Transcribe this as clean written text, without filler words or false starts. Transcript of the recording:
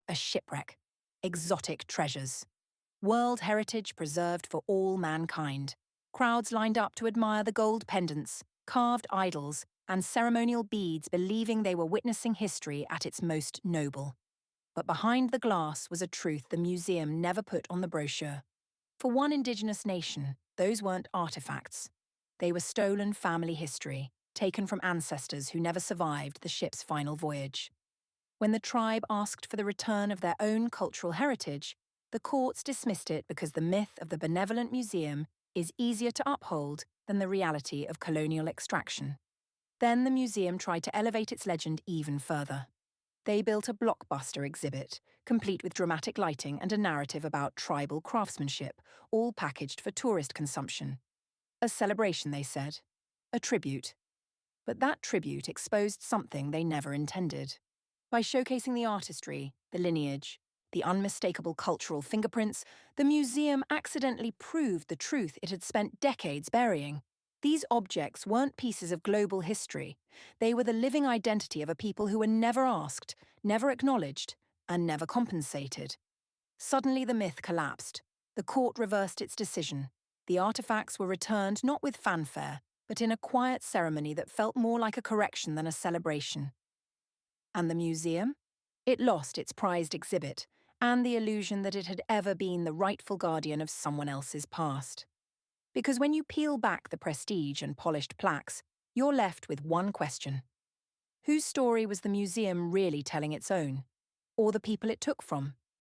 a shipwreck. Exotic treasures. World heritage preserved for all mankind. Crowds lined up to admire the gold pendants, carved idols, and ceremonial beads, believing they were witnessing history at its most noble. But behind the glass was a truth the museum never put on the brochure. For one indigenous nation, those weren't artifacts. They were stolen family history, taken from ancestors who never survived the ship's final voyage. When the tribe asked for the return of their own cultural heritage, the courts dismissed it because the myth of the benevolent museum is easier to uphold than the reality of colonial extraction. Then the museum tried to elevate its legend even further. They built a blockbuster exhibit, complete with dramatic lighting and a narrative about tribal craftsmanship, all packaged for tourist consumption. A celebration, they said. A tribute. But that tribute exposed something they never intended. By showcasing the artistry, the lineage, the unmistakable cultural fingerprints, the museum accidentally proved the truth it had spent decades burying. These objects weren't pieces of global history. They were the living identity of a people who were never asked, never acknowledged, and never compensated. Suddenly the myth collapsed. The court reversed its decision. The artifacts were returned not with fanfare, but in a quiet ceremony that felt more like a correction than a celebration. And the museum? It lost its prized exhibit, and the illusion that it had ever been the rightful guardian of someone else's past. Because when you peel back the prestige and polished plaques, you're left with one question. Whose story was the museum really telling its own? Or the people it took from?